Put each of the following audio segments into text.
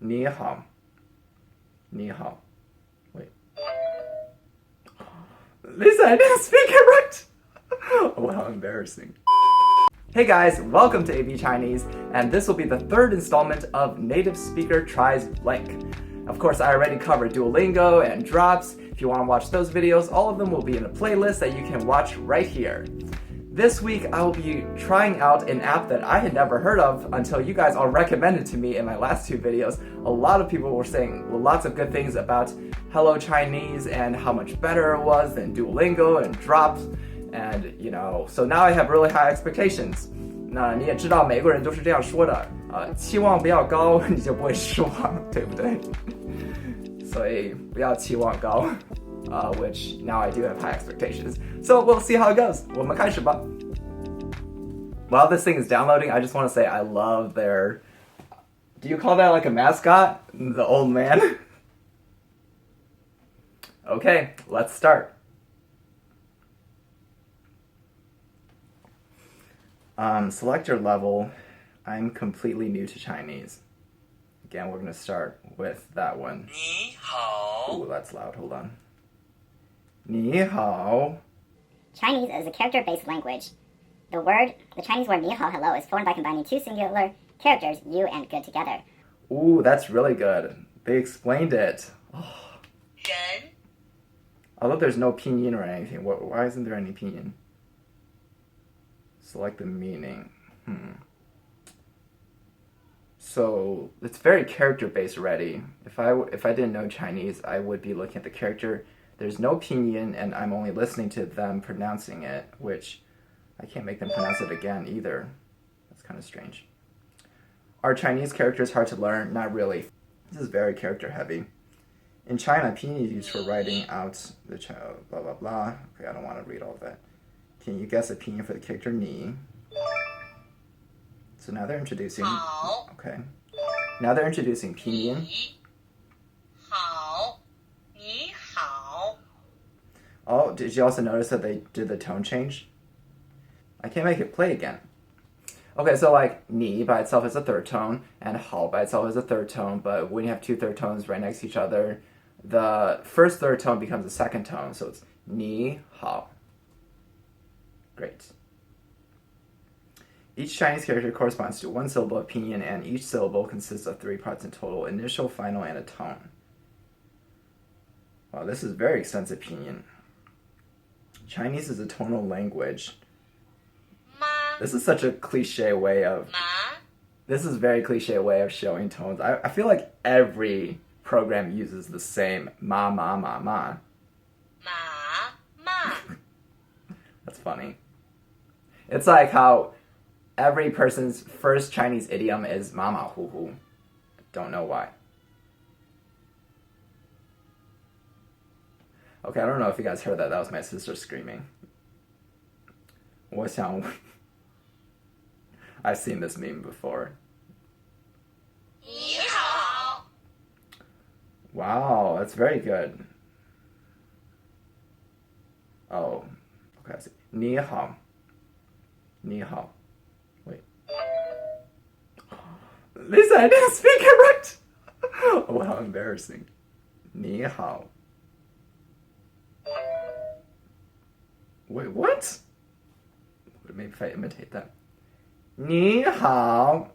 你好. Ni hao. Wait. Lisa, I didn't speak it right! Oh, how embarrassing. Hey guys, welcome to AB Chinese, and this will be the third installment of Native Speaker Tries Blank. Of course, I already covered Duolingo and drops. If you want to watch those videos, all of them will be in a playlist that you can watch right here. This week, I will be trying out an app that I had never heard of until you guys all recommended to me in my last two videos. A lot of people were saying lots of good things about HelloChinese and how much better it was than Duolingo and drops. And, so now I have really high expectations. 那你也知道美国人都是这样说的，期望不要高，你就不会失望，对不对？所以不要期望高。Which now I do have high expectations. So we'll see how it goes. 我们开始吧. While this thing is downloading, I just want to say I love their... Do you call that like a mascot? The old man? Okay, let's start. Select your level. I'm completely new to Chinese. Again, we're going to start with that one. 你好. Ooh, that's loud. Hold on. 你好. Chinese is a character-based language. The Chinese word 你好 hello is formed by combining two singular characters, you and good together. Ooh, that's really good. They explained it. 人 Although there's no pinyin or anything. Why isn't there any pinyin? Select the meaning. So it's very character-based already. If I didn't know Chinese, I would be looking at the character. There's no pinyin, and I'm only listening to them pronouncing it, which I can't make them pronounce it again either. That's kind of strange. Are Chinese characters hard to learn? Not really. This is very character-heavy. In China, pinyin is used for writing out the blah, blah, blah. Okay, I don't want to read all of that. Can you guess a pinyin for the character ni? So now they're introducing... 好 Okay. Now they're introducing pinyin. 你好你好 Oh, did you also notice that they did the tone change? I can't make it play again. Okay, so like ni by itself is a third tone, and hao by itself is a third tone, but when you have two third tones right next to each other, the first third tone becomes a second tone, so it's ni hao. Great. Each Chinese character corresponds to one syllable of pinyin, and each syllable consists of three parts in total: initial, final, and a tone. Wow, this is very extensive pinyin. Chinese is a tonal language. 妈 This is such a cliche way of... 妈 This is a very cliche way of showing tones. I feel like every program uses the same ma, ma, ma, ma. 妈妈 That's funny. It's like how every person's first Chinese idiom is ma ma hu hu. Don't know why. Okay, I don't know if you guys heard that. That was my sister screaming. 我想... I've seen this meme before. 你好 Wow, that's very good. Oh, okay, I see. 你好. 你好. Wait. Lisa, I didn't speak it right! Oh, how embarrassing. 你好. Wait, what? Maybe if I imitate that. 你好.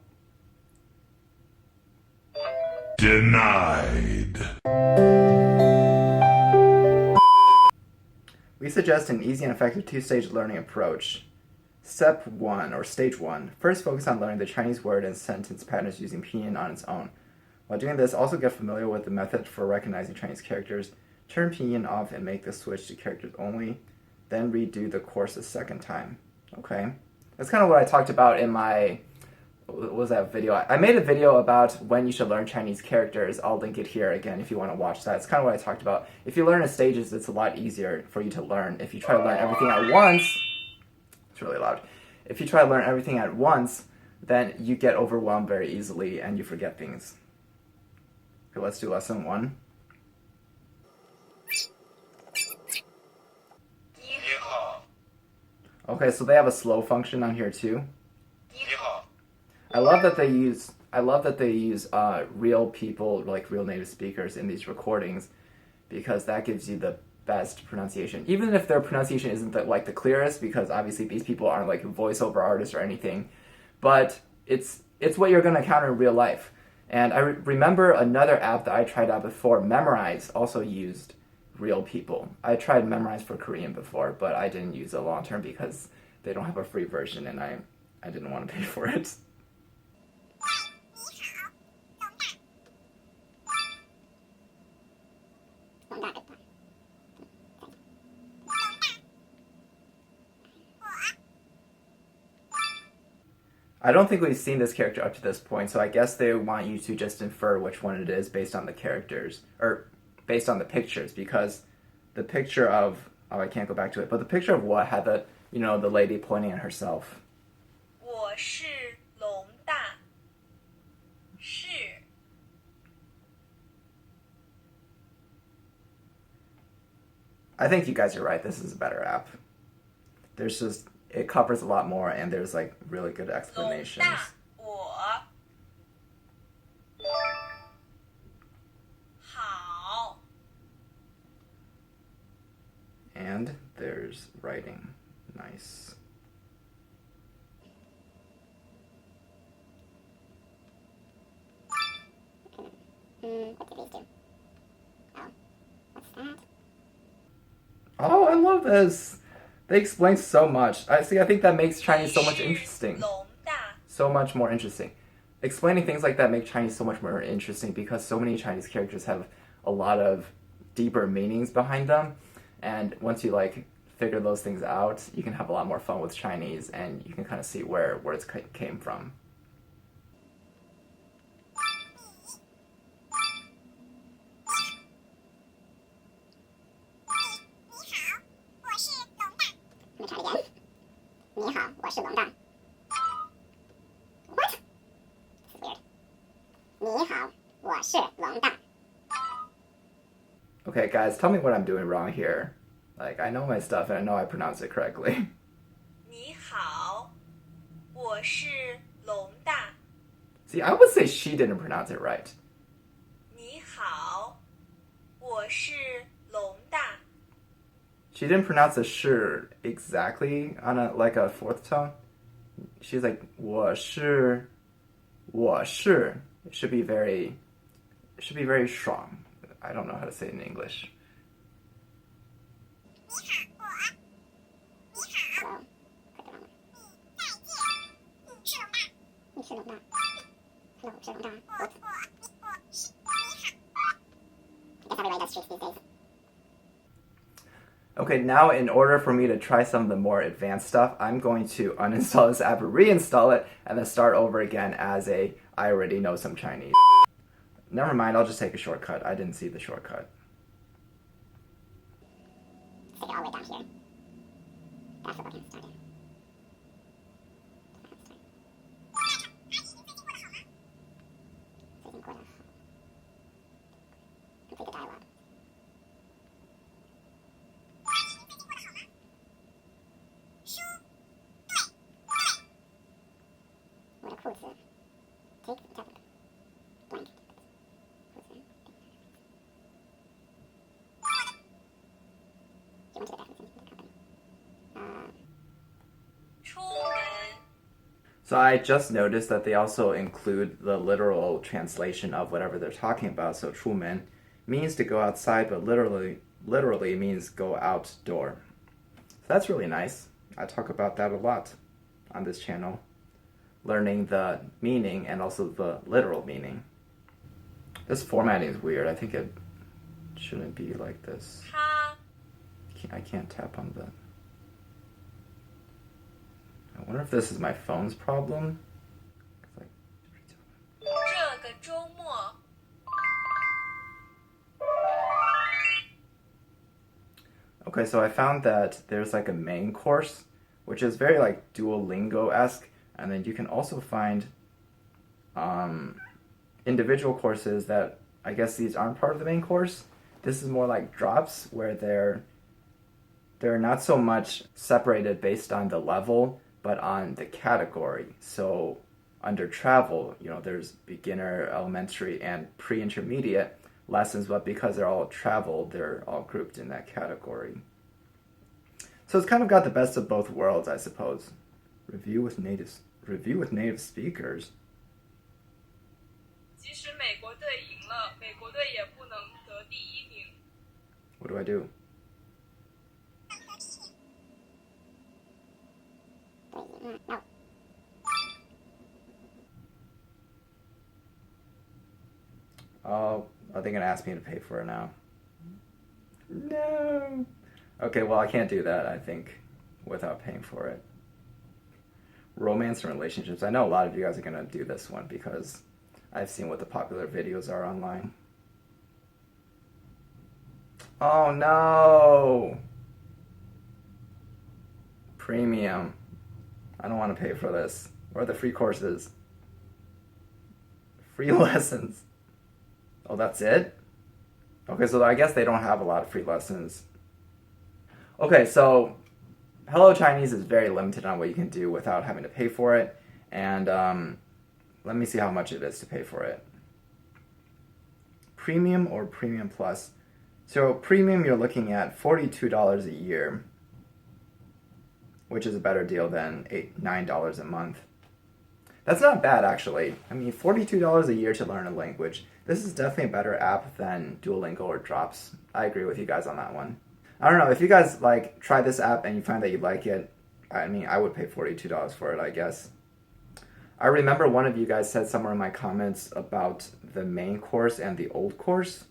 Denied. We suggest an easy and effective two-stage learning approach. Step 1, or Stage 1. First, focus on learning the Chinese word and sentence patterns using pinyin on its own. While doing this, also get familiar with the method for recognizing Chinese characters. Turn pinyin off and make the switch to characters only. Then redo the course a second time. Okay. That's kind of what I talked about in my... What was that video? I made a video about when you should learn Chinese characters. I'll link it here again if you want to watch that. It's kind of what I talked about. If you learn in stages, it's a lot easier for you to learn. If you try to learn everything at once... It's really loud. If you try to learn everything at once, then you get overwhelmed very easily and you forget things. Okay, let's do lesson 1. 你好 Okay, so they have a slow function on here too. 你好 I love that they use I love that they use real people, like real native speakers in these recordings, because that gives you the best pronunciation. Even if their pronunciation isn't the clearest, because obviously these people aren't like voiceover artists or anything, but it's what you're going to encounter in real life. And I remember another app that I tried out before, Memorize, also used real people. I tried Memorize for Korean before, but I didn't use it long term because they don't have a free version, and I didn't want to pay for it. I don't think we've seen this character up to this point, so I guess they want you to just infer which one it is based on the characters, or based on the pictures, because the picture of, oh, I can't go back to it, but the picture of what had the, the lady pointing at herself. 我是龙大，是 I think you guys are right, this is a better app. It covers a lot more, and there's like really good 龙 explanations. 大，我好 And there's writing. Nice. What do these do? Oh, what's that? Oh, I love this. They explain so much. I think that makes Chinese so much interesting. 龙大， So much more interesting. Explaining things like that make Chinese so much more interesting because so many Chinese characters have a lot of deeper meanings behind them. And once you figure those things out, you can have a lot more fun with Chinese, and you can kind of see where words came from. Let me try it again. 你好，我是龙大。What? This is weird. 你好，我是龙大。 Okay, guys, tell me what I'm doing wrong here. I know my stuff, and I know I pronounce it correctly. 你好，我是龙大， See, I would say she didn't pronounce it right. 你好，我是龙大， She didn't pronounce the shi exactly on a fourth tone. She's like 我是. It should be very strong. I don't know how to say it in English. Well, click it on. 你是龙大。Hello, 是龙大。What? I guess everybody does streaks these days. Okay, now in order for me to try some of the more advanced stuff, I'm going to uninstall this app, reinstall it, and then start over again as I already know some Chinese. Never mind, I'll just take a shortcut. I didn't see the shortcut. Stick it all the way down here. That's what we're getting started. Complete the dialogue. 我的裤子 take the tablet blank 裤子 You went to the bathroom in the company. 出门 So I just noticed that they also include the literal translation of whatever they're talking about. So 出门 means to go outside, but literally means go outdoor. So that's really nice. I talk about that a lot on this channel. Learning the meaning and also the literal meaning. This formatting is weird. I think it shouldn't be like this. 他 I can't tap on the... I wonder if this is my phone's problem. 这个周末 Okay, so I found that there's a main course, which is very Duolingo-esque, and then you can also find individual courses that I guess these aren't part of the main course. This is more like drops where they're not so much separated based on the level, but on the category. So under travel, there's beginner, elementary, and pre-intermediate lessons, but because they're all travel, they're all grouped in that category. So it's kind of got the best of both worlds, I suppose. Review with native speakers. 即使美国队赢了，美国队也不能得第一名。 What do I do? No. Oh, are they going to ask me to pay for it now? No. Okay, well, I can't do that, I think, without paying for it. Romance and relationships. I know a lot of you guys are going to do this one because I've seen what the popular videos are online. Oh, no. Premium. I don't want to pay for this. Where are the free courses? Free lessons. Oh, that's it? Okay, so I guess they don't have a lot of free lessons. Okay, so HelloChinese is very limited on what you can do without having to pay for it. And let me see how much it is to pay for it. Premium or Premium Plus? So Premium, you're looking at $42 a year, which is a better deal than $9 a month. That's not bad, actually. I mean, $42 a year to learn a language. This is definitely a better app than Duolingo or Drops. I agree with you guys on that one. I don't know, if you guys try this app and you find that you like it, I mean, I would pay $42 for it, I guess. I remember one of you guys said somewhere in my comments about the main course and the old course.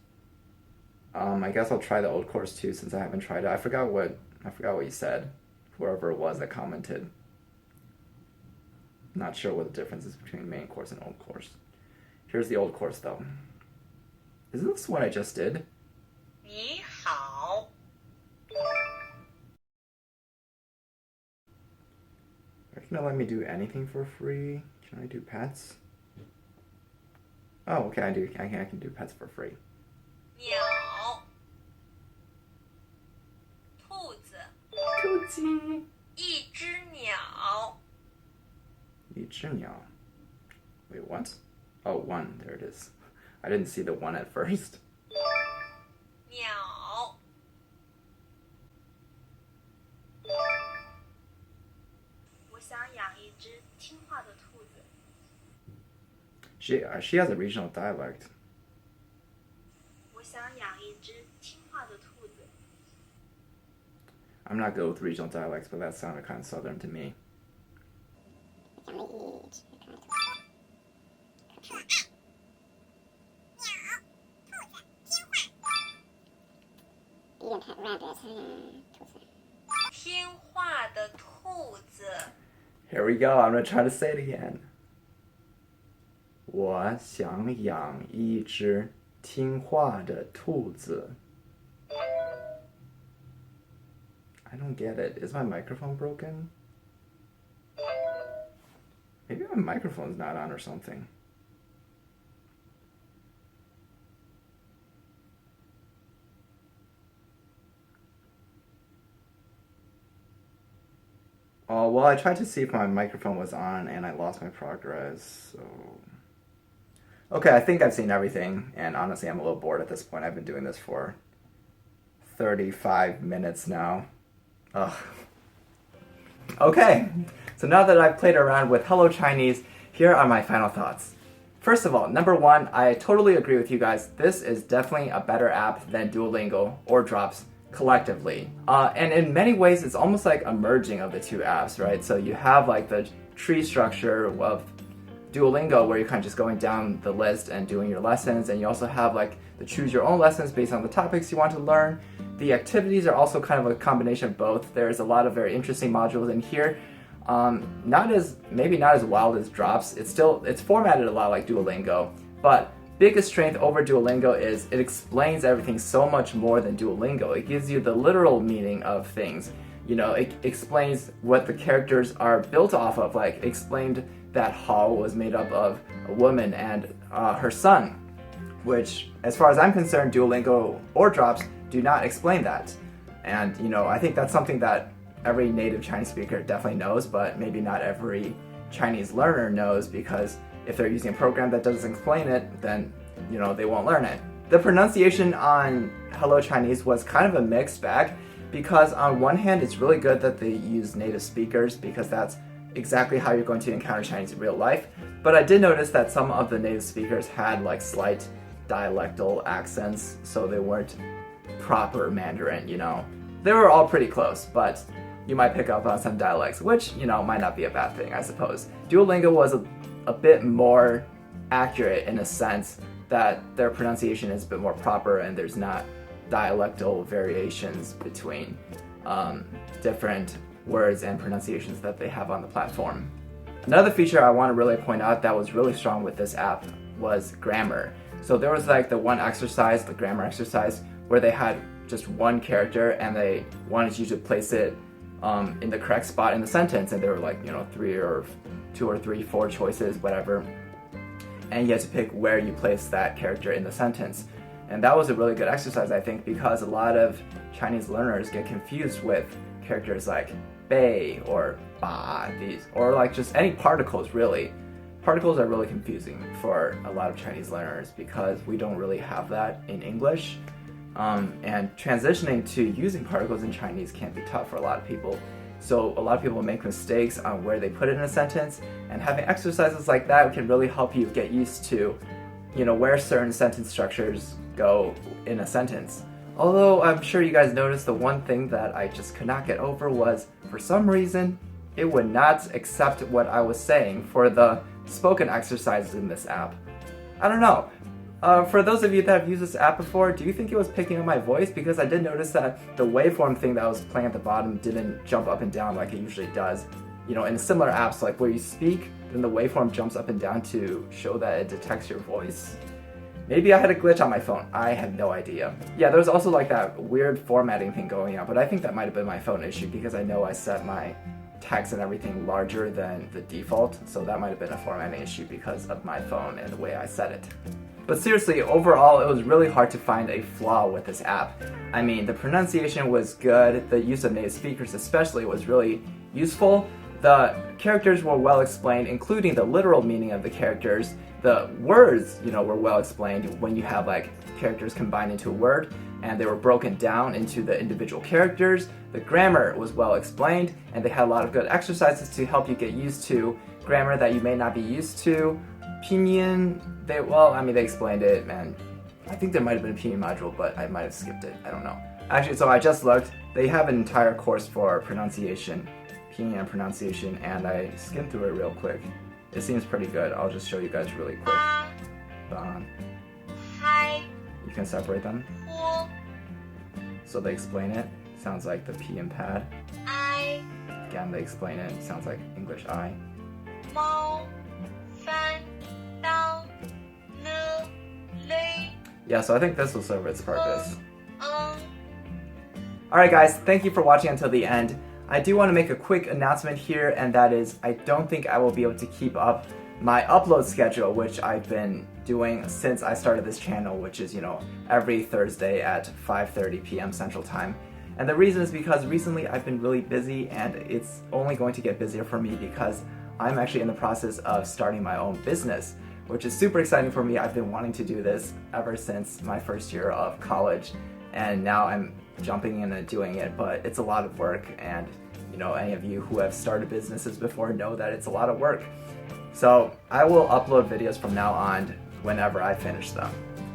I guess I'll try the old course too since I haven't tried it. I forgot what you said. Whoever it was that commented. Not sure what the difference is between main course and old course. Here's the old course though. Isn't this what I just did? 你好， Are you gonna let me do anything for free? Can I do pets? Oh, okay, I can do pets for free. 鸟，兔子，兔子，一只鸟，一只鸟. Wait, what? Oh, one. There it is. I didn't see the one at first. 鸟， 我想养一只听话的兔子。 She has a regional dialect. 我想养一只听话的兔子。 I'm not good with regional dialects, but that sounded kind of southern to me. Rabbit. 听话的兔子， Here we go. I'm gonna try to say it again. 我想养一只听话的兔子. I don't get it. Is my microphone broken? Maybe my microphone's not on or something. Oh, well, I tried to see if my microphone was on and I lost my progress, so... Okay, I think I've seen everything, and honestly, I'm a little bored at this point. I've been doing this for 35 minutes now. Ugh. Okay, so now that I've played around with HelloChinese, here are my final thoughts. First of all, number one, I totally agree with you guys. This is definitely a better app than Duolingo or Drops collectively. And in many ways, it's almost like a merging of the two apps, right? So you have the tree structure of Duolingo where you're kind of just going down the list and doing your lessons, and you also have the choose your own lessons based on the topics you want to learn. The activities are also kind of a combination of both. There's a lot of very interesting modules in here. Maybe not as wild as Drops. It's formatted a lot like Duolingo, but biggest strength over Duolingo is it explains everything so much more than Duolingo. It gives you the literal meaning of things. It explains what the characters are built off of, explained that Hao was made up of a woman and her son, which, as far as I'm concerned, Duolingo or Drops do not explain that. And, I think that's something that every native Chinese speaker definitely knows, but maybe not every Chinese learner knows, because if they're using a program that doesn't explain it, then they won't learn it. The pronunciation on HelloChinese was kind of a mixed bag, because on one hand it's really good that they use native speakers, because that's exactly how you're going to encounter Chinese in real life. But I did notice that some of the native speakers had like slight dialectal accents, so they weren't proper Mandarin, They were all pretty close, but you might pick up on some dialects, which, might not be a bad thing, I suppose. Duolingo was a bit more accurate in a sense that their pronunciation is a bit more proper and there's not dialectal variations between different words and pronunciations that they have on the platform. Another feature I want to really point out that was really strong with this app was grammar. So there was like the one exercise, the grammar exercise, where they had just one character and they wanted you to place it in the correct spot in the sentence, and there were like 2 or 3, 4 choices, whatever, and you had to pick where you place that character in the sentence. And that was a really good exercise, I think, because a lot of Chinese learners get confused with characters like bei or ba, or like just any particles, really. Particles are really confusing for a lot of Chinese learners because we don't really have that in English. And transitioning to using particles in Chinese can be tough for a lot of people. So a lot of people make mistakes on where they put it in a sentence, and having exercises like that can really help you get used to, where certain sentence structures go in a sentence. Although I'm sure you guys noticed the one thing that I just could not get over was, for some reason, it would not accept what I was saying for the spoken exercises in this app. I don't know. For those of you that have used this app before, do you think it was picking up my voice? Because I did notice that the waveform thing that was playing at the bottom didn't jump up and down like it usually does. In similar apps, like where you speak, then the waveform jumps up and down to show that it detects your voice. Maybe I had a glitch on my phone. I have no idea. Yeah, there was also like that weird formatting thing going on, but I think that might have been my phone issue because I know I set my text and everything larger than the default, so that might have been a formatting issue because of my phone and the way I set it. But seriously, overall, it was really hard to find a flaw with this app. I mean, the pronunciation was good, the use of native speakers especially was really useful, the characters were well explained, including the literal meaning of the characters. The words, were well explained when you have like characters combined into a word, and they were broken down into the individual characters. The grammar was well explained, and they had a lot of good exercises to help you get used to grammar that you may not be used to. Pinyin, they explained it, and I think there might have been a pinyin module, but I might have skipped it. I don't know. Actually, so I just looked. They have an entire course for pronunciation, pinyin pronunciation, and I skimmed through it real quick. It seems pretty good. I'll just show you guys really quick. You can separate them. So they explain it. Sounds like the P and pad. Again, they explain it. Sounds like English I. Yeah, so I think this will serve its purpose. Alright guys, thank you for watching until the end. I do want to make a quick announcement here, and that is I don't think I will be able to keep up my upload schedule, which I've been doing since I started this channel, which is, every Thursday at 5:30 p.m. Central Time. And the reason is because recently I've been really busy, and it's only going to get busier for me because I'm actually in the process of starting my own business, which is super exciting for me. I've been wanting to do this ever since my first year of college, and now I'm jumping in and doing it, but it's a lot of work, and any of you who have started businesses before know that it's a lot of work. So I will upload videos from now on whenever I finish them.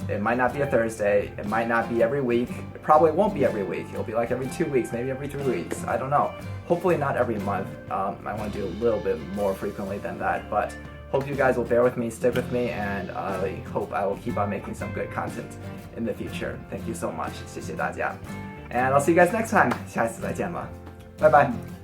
It might not be a Thursday, it might not be every week, it probably won't be every week, it'll be like every 2 weeks, maybe every 3 weeks, I don't know. Hopefully not every month. I want to do a little bit more frequently than that, but hope you guys will bear with me, stick with me, and I hope I will keep on making some good content in the future. Thank you so much, 谢谢大家. And I'll see you guys next time. 下一次再见吧，拜拜。